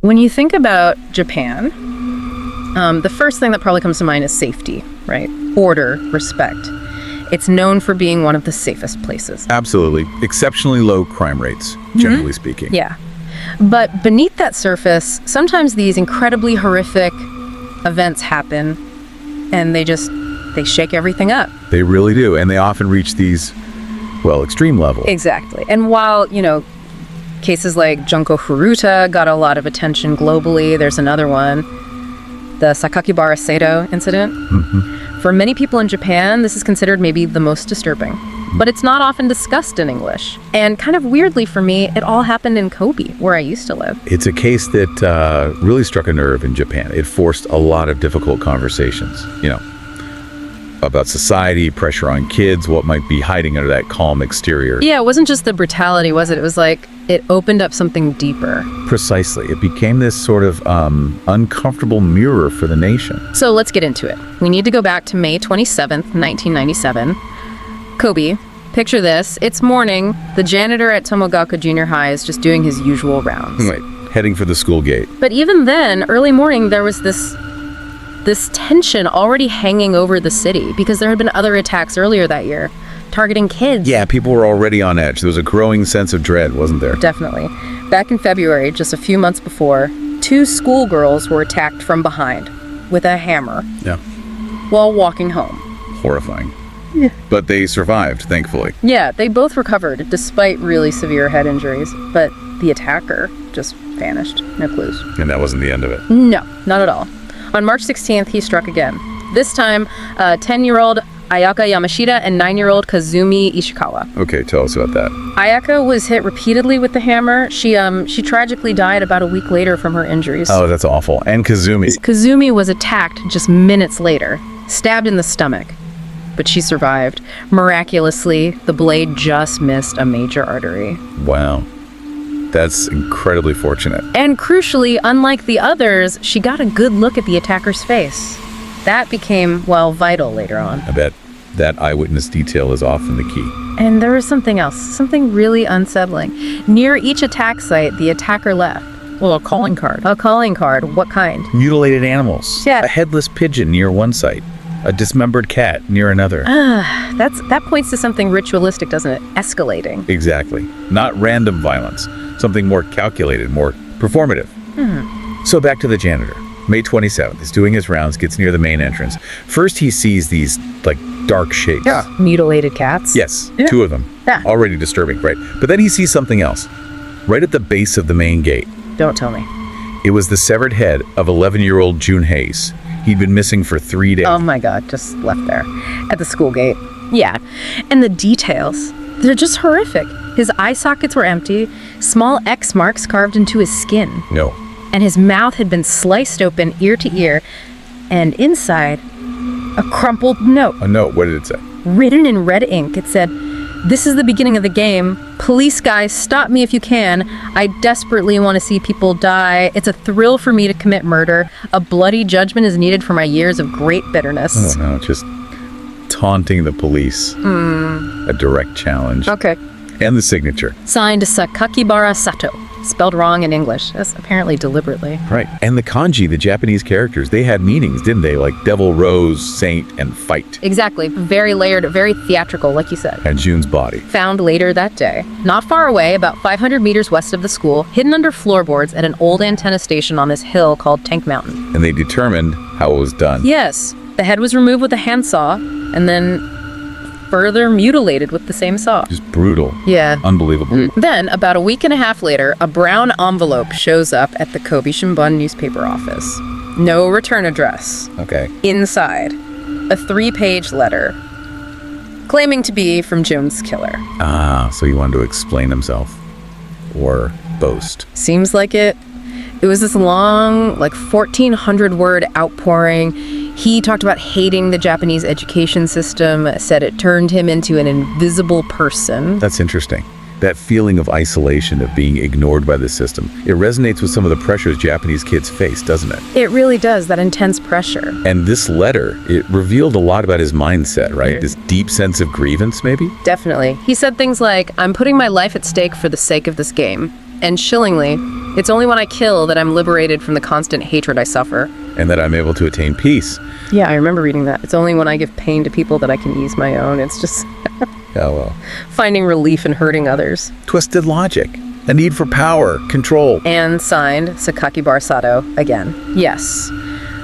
When you think about Japan, the first thing that probably comes to mind is safety, right? Order, respect. It's known for being one of the safest places. Absolutely. Exceptionally low crime rates, generally speaking. Yeah. But beneath that surface, sometimes these incredibly horrific events happen and they shake everything up. They really do. And they often reach these, extreme levels. Exactly. And while, cases like Junko Furuta got a lot of attention globally, there's another one, the Sakakibara Seto incident. For many people in Japan, this is considered maybe the most disturbing. But it's not often discussed in English. And kind of weirdly for me, it all happened in Kobe, where I used to live. It's a case that really struck a nerve in Japan. It forced a lot of difficult conversations, about society, pressure on kids, what might be hiding under that calm exterior. Yeah, it wasn't just the brutality, was it? It was like it opened up something deeper. Precisely. It became this sort of uncomfortable mirror for the nation. So let's get into it. We need to go back to May 27th, 1997. Kobe, picture this. It's morning. The janitor at Tomogaku Junior High is just doing his usual rounds. Right. Heading for the school gate. But even then, early morning, there was this tension already hanging over the city because there had been other attacks earlier that year targeting kids. Yeah, people were already on edge. There was a growing sense of dread, wasn't there? Definitely. Back in February, just a few months before, 2 schoolgirls were attacked from behind with a hammer while walking home. Horrifying. Yeah. But they survived, thankfully. Yeah, they both recovered despite really severe head injuries, but the attacker just vanished. No clues. And that wasn't the end of it. No, not at all. On March 16th, he struck again. This time, 10-year-old Ayaka Yamashita and 9-year-old Kazumi Ishikawa. Okay, tell us about that. Ayaka was hit repeatedly with the hammer. She tragically died about a week later from her injuries. Oh, that's awful. And Kazumi. Kazumi was attacked just minutes later, stabbed in the stomach. But she survived. Miraculously, the blade just missed a major artery. Wow. That's incredibly fortunate. And crucially, unlike the others, she got a good look at the attacker's face. That became, vital later on. I bet that eyewitness detail is often the key. And there was something else, something really unsettling. Near each attack site, the attacker left. Well, a calling card. A calling card? What kind? Mutilated animals. Yeah. A headless pigeon near one site. A dismembered cat near another. That points to something ritualistic, doesn't it? Escalating. Exactly. Not random violence. Something more calculated, more performative. So back to the janitor. May 27th, he's doing his rounds, gets near the main entrance. First he sees these, dark shapes. Yeah. Mutilated cats? Yes, Yeah. 2 of them. Yeah. Already disturbing, right? But then he sees something else. Right at the base of the main gate. Don't tell me. It was the severed head of 11-year-old June Hayes. He'd been missing for 3 days. Oh my God, just left there. At the school gate. Yeah. And the details, they're just horrific. His eye sockets were empty, small X marks carved into his skin. No. And his mouth had been sliced open ear to ear. And inside, a crumpled note. A note, what did it say? Written in red ink, it said, "This is the beginning of the game. Police guys, stop me if you can. I desperately want to see people die. It's a thrill for me to commit murder. A bloody judgment is needed for my years of great bitterness." Oh no, just taunting the police. A direct challenge. Okay. And the signature. Signed Sakakibara Sato. Spelled wrong in English. That's apparently deliberately. Right. And the kanji, the Japanese characters, they had meanings, didn't they? Like devil, rose, saint, and fight. Exactly. Very layered, very theatrical, like you said. And June's body. Found later that day. Not far away, about 500 meters west of the school, hidden under floorboards at an old antenna station on this hill called Tank Mountain. And they determined how it was done. Yes. The head was removed with a handsaw, and then further mutilated with the same saw. Just brutal. Yeah. Unbelievable. Then, about a week and a half later, a brown envelope shows up at the Kobe Shimbun newspaper office. No return address. Okay. Inside, a 3-page letter claiming to be from June's killer. Ah, so he wanted to explain himself. Or boast. Seems like it. It was this long, 1,400-word outpouring. He talked about hating the Japanese education system, said it turned him into an invisible person. That's interesting. That feeling of isolation, of being ignored by the system, it resonates with some of the pressures Japanese kids face, doesn't it? It really does, that intense pressure. And this letter, it revealed a lot about his mindset, right? Yeah. This deep sense of grievance, maybe? Definitely. He said things like, "I'm putting my life at stake for the sake of this game." And chillingly, It's only when I kill that I'm liberated from the constant hatred I suffer. And that I'm able to attain peace. Yeah, I remember reading that. It's only when I give pain to people that I can ease my own. It's just Oh, well. finding relief in hurting others. Twisted logic. A need for power, control. And signed, Sakakibara Sato again. Yes.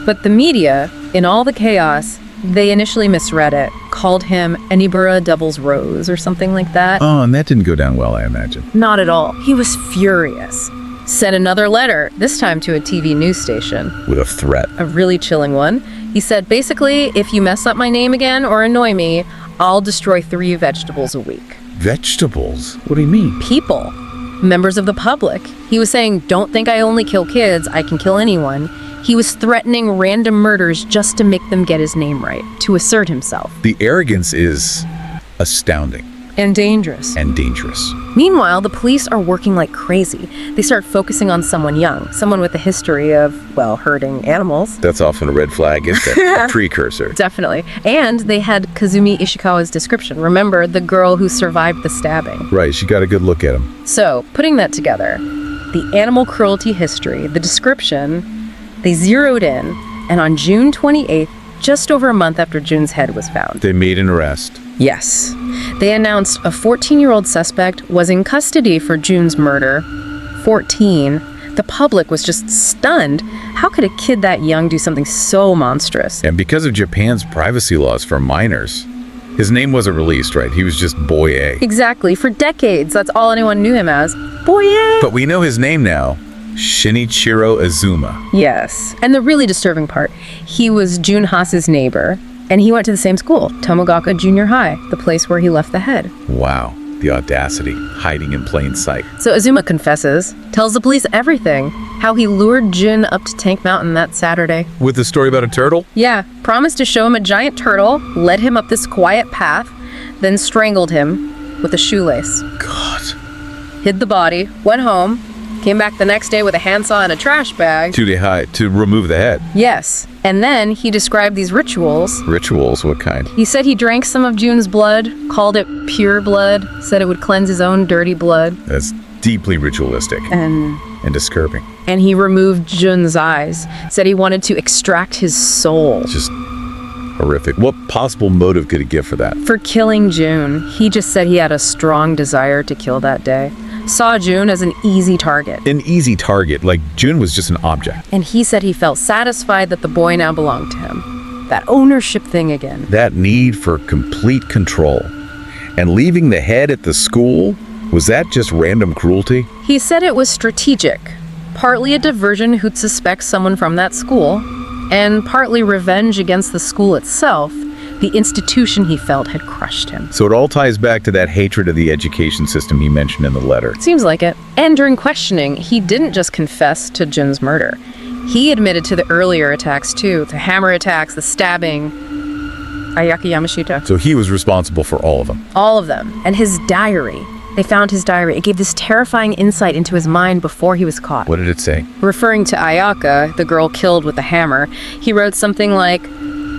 But the media, in all the chaos, they initially misread it, called him Enibura Devil's Rose or something like that. Oh, and that didn't go down well, I imagine. Not at all. He was furious. Sent another letter, this time to a TV news station. With a threat. A really chilling one. He said, basically, if you mess up my name again or annoy me, I'll destroy 3 vegetables a week. Vegetables? What do you mean? People. Members of the public. He was saying, don't think I only kill kids, I can kill anyone. He was threatening random murders just to make them get his name right, to assert himself. The arrogance is astounding. And dangerous. And dangerous. Meanwhile, the police are working like crazy. They start focusing on someone young, someone with a history of, well, hurting animals. That's often a red flag, isn't it? A precursor. Definitely. And they had Kazumi Ishikawa's description. Remember, the girl who survived the stabbing. Right, she got a good look at him. So, putting that together, the animal cruelty history, the description, they zeroed in, and on June 28th, just over a month after Jun's head was found. They made an arrest. Yes. They announced a 14-year-old suspect was in custody for Jun's murder. 14. The public was just stunned. How could a kid that young do something so monstrous? And because of Japan's privacy laws for minors, his name wasn't released, right? He was just Boy A. Exactly. For decades, that's all anyone knew him as. Boy A. But we know his name now. Shinichiro Azuma. Yes. And the really disturbing part, he was Jun Hase's neighbor, and he went to the same school, Tomogaka Junior High, the place where he left the head. Wow. The audacity, hiding in plain sight. So Azuma confesses, tells the police everything, how he lured Jun up to Tank Mountain that Saturday. With the story about a turtle? Yeah, promised to show him a giant turtle, led him up this quiet path, then strangled him with a shoelace. God. Hid the body, went home, came back the next day with a handsaw and a trash bag. To remove the head. Yes. And then he described these rituals. Rituals? What kind? He said he drank some of Jun's blood, called it pure blood, said it would cleanse his own dirty blood. That's deeply ritualistic. And disturbing. And he removed Jun's eyes, said he wanted to extract his soul. Just horrific. What possible motive could he give for that? For killing Jun. He just said he had a strong desire to kill that day. Saw Jun as an easy target. An easy target, like Jun was just an object. And he said he felt satisfied that the boy now belonged to him. That ownership thing again. That need for complete control. And leaving the head at the school? Was that just random cruelty? He said it was strategic. Partly a diversion who'd suspect someone from that school, and partly revenge against the school itself, the institution he felt had crushed him. So it all ties back to that hatred of the education system he mentioned in the letter. Seems like it. And during questioning, he didn't just confess to Jun's murder. He admitted to the earlier attacks too, the hammer attacks, the stabbing, Ayaka Yamashita. So he was responsible for all of them. All of them. And his diary. They found his diary. It gave this terrifying insight into his mind before he was caught. What did it say? Referring to Ayaka, the girl killed with the hammer, he wrote something like,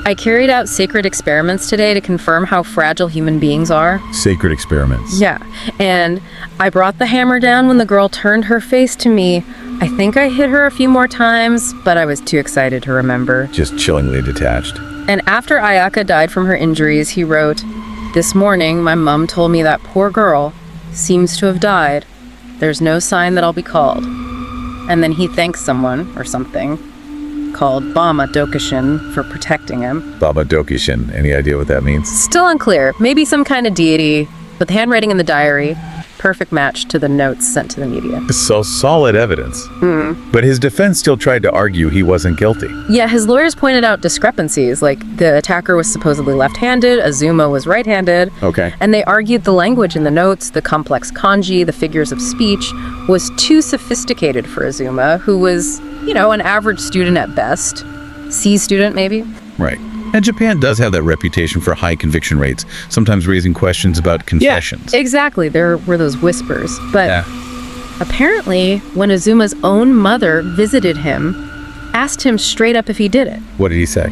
I carried out sacred experiments today to confirm how fragile human beings are. Sacred experiments. Yeah. And I brought the hammer down when the girl turned her face to me. I think I hit her a few more times, but I was too excited to remember. Just chillingly detached. And after Ayaka died from her injuries, he wrote, This morning, my mom told me that poor girl seems to have died. There's no sign that I'll be called. And then he thanks someone, or something, called Bama Dokishin for protecting him. Baba Dokishin. Any idea what that means? Still unclear. Maybe some kind of deity, with handwriting in the diary. Perfect match to the notes sent to the media. So solid evidence. But his defense still tried to argue he wasn't guilty. Yeah, his lawyers pointed out discrepancies, like the attacker was supposedly left-handed, Azuma was right-handed. Okay. And they argued the language in the notes, the complex kanji, the figures of speech, was too sophisticated for Azuma, who was, you know, an average student at best. C student, maybe? Right. And Japan does have that reputation for high conviction rates, sometimes raising questions about confessions. Yeah, exactly. There were those whispers. But apparently, when Azuma's own mother visited him, asked him straight up if he did it. What did he say?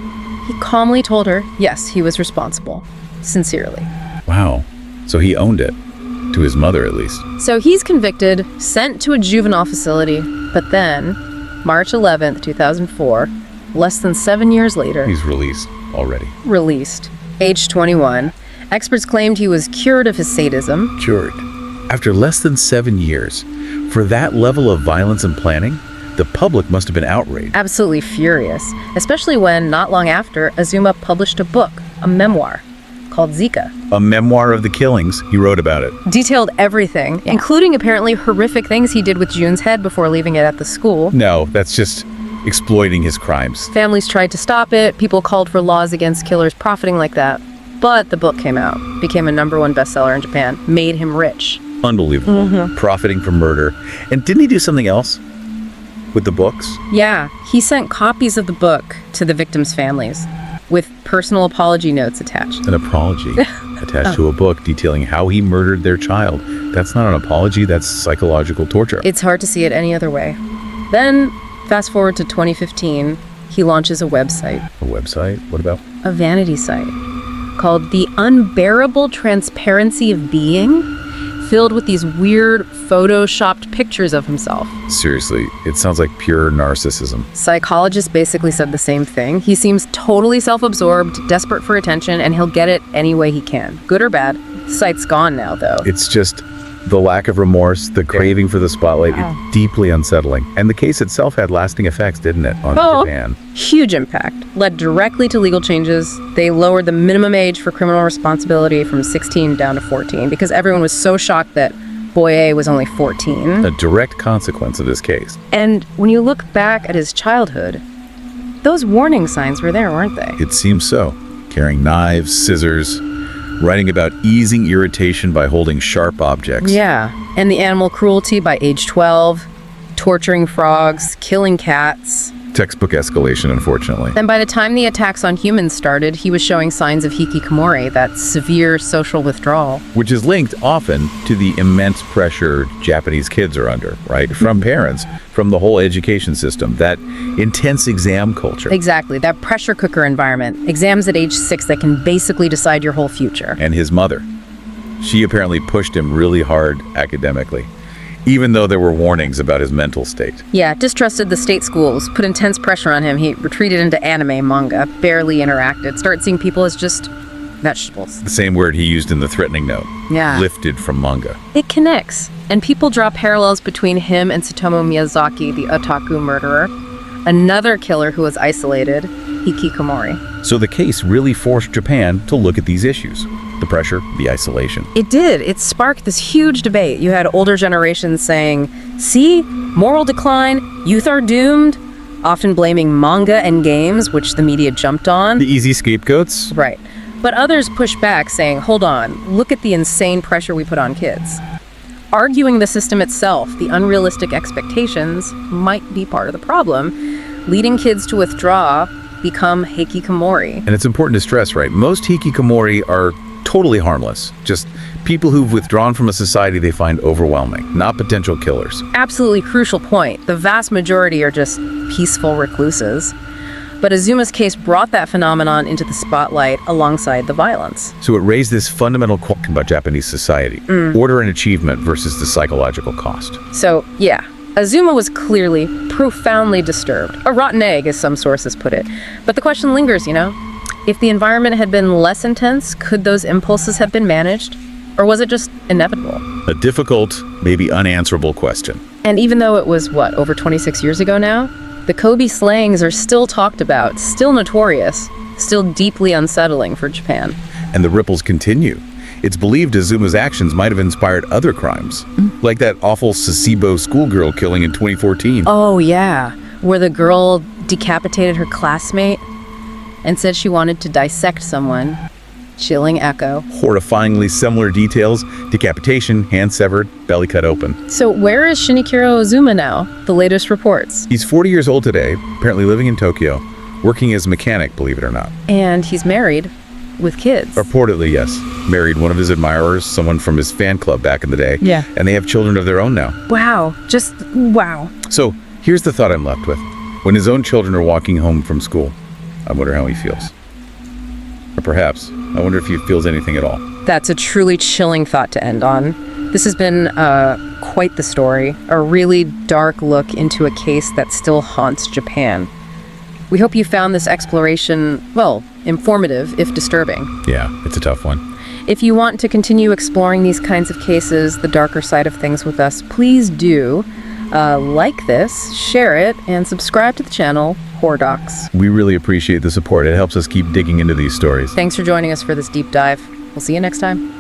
He calmly told her, yes, he was responsible. Sincerely. Wow. So he owned it. To his mother, at least. So he's convicted, sent to a juvenile facility, But then, March 11th, 2004, less than 7 years later, He's released already. released, aged 21. Experts claimed he was cured of his sadism. Cured. After less than 7 years, for that level of violence and planning, the public must have been outraged. Absolutely furious, especially when, not long after, Azuma published a book, a memoir, called Zika. A memoir of the killings, he wrote about it. Detailed everything, including apparently horrific things he did with Jun's head before leaving it at the school. No, that's just exploiting his crimes. Families tried to stop it, people called for laws against killers profiting like that. But the book came out, became a #1 bestseller in Japan, made him rich. Unbelievable. Profiting from murder. And didn't he do something else with the books? Yeah, he sent copies of the book to the victims' families, with personal apology notes attached. An apology attached to a book detailing how he murdered their child. That's not an apology, that's psychological torture. It's hard to see it any other way. Then, fast forward to 2015, he launches a website, A website? What about? a vanity site, called The Unbearable Transparency of Being, filled with these weird photoshopped pictures of himself. Seriously, it sounds like pure narcissism. Psychologists basically said the same thing. He seems totally self-absorbed, desperate for attention, and he'll get it any way he can. Good or bad. The site's gone now, though. It's just the lack of remorse, the craving for the spotlight, it's deeply unsettling. And the case itself had lasting effects, didn't it, on Japan? Huge impact. Led directly to legal changes. They lowered the minimum age for criminal responsibility from 16 down to 14 because everyone was so shocked that boy A was only 14. A direct consequence of this case. And when you look back at his childhood, those warning signs were there, weren't they? It seems so. Carrying knives, scissors, writing about easing irritation by holding sharp objects. Yeah, and the animal cruelty by age 12, torturing frogs, killing cats. Textbook escalation, unfortunately. And by the time the attacks on humans started, he was showing signs of hikikomori, that severe social withdrawal. Which is linked often to the immense pressure Japanese kids are under, right? From parents, from the whole education system, that intense exam culture. Exactly, that pressure cooker environment. Exams at age 6 that can basically decide your whole future. And his mother. She apparently pushed him really hard academically, even though there were warnings about his mental state. Yeah, distrusted the state schools, put intense pressure on him. He retreated into anime, manga, barely interacted, started seeing people as just vegetables. The same word he used in the threatening note. Yeah. Lifted from manga. It connects, and people draw parallels between him and Tsutomu Miyazaki, the otaku murderer, another killer who was isolated, hikikomori. So the case really forced Japan to look at these issues. The pressure, the isolation. It did. It sparked this huge debate. You had older generations saying, see, moral decline, youth are doomed, often blaming manga and games, which the media jumped on. The easy scapegoats? Right. But others pushed back, saying, hold on, look at the insane pressure we put on kids. Arguing the system itself, the unrealistic expectations, might be part of the problem, leading kids to withdraw, become hikikomori. And it's important to stress, right? Most hikikomori are totally harmless. Just people who've withdrawn from a society they find overwhelming, not potential killers. Absolutely crucial point. The vast majority are just peaceful recluses. But Azuma's case brought that phenomenon into the spotlight alongside the violence. So it raised this fundamental question about Japanese society. Order and achievement versus the psychological cost. So, yeah, Azuma was clearly profoundly disturbed. A rotten egg, as some sources put it. But the question lingers, you know? If the environment had been less intense, could those impulses have been managed? Or was it just inevitable? A difficult, maybe unanswerable question. And even though it was, over 26 years ago now? The Kobe slayings are still talked about, still notorious, still deeply unsettling for Japan. And the ripples continue. It's believed Azuma's actions might have inspired other crimes, like that awful Sasebo schoolgirl killing in 2014. Oh, yeah, where the girl decapitated her classmate and said she wanted to dissect someone. Chilling echo. Horrifyingly similar details: decapitation, hand severed, belly cut open. So where is Shinichiro Azuma now? The latest reports. He's 40 years old today, apparently living in Tokyo, working as a mechanic, believe it or not. And he's married with kids. Reportedly, yes. Married one of his admirers, someone from his fan club back in the day. Yeah. And they have children of their own now. Wow. Just wow. So here's the thought I'm left with. When his own children are walking home from school, I wonder how he feels. Or perhaps, I wonder if he feels anything at all. That's a truly chilling thought to end on. This has been quite the story, a really dark look into a case that still haunts Japan. We hope you found this exploration, well, informative, if disturbing. Yeah, it's a tough one. If you want to continue exploring these kinds of cases, the darker side of things with us, please do like this, share it, and subscribe to the channel, Horror Docs. We really appreciate the support. It helps us keep digging into these stories. Thanks for joining us for this deep dive. We'll see you next time.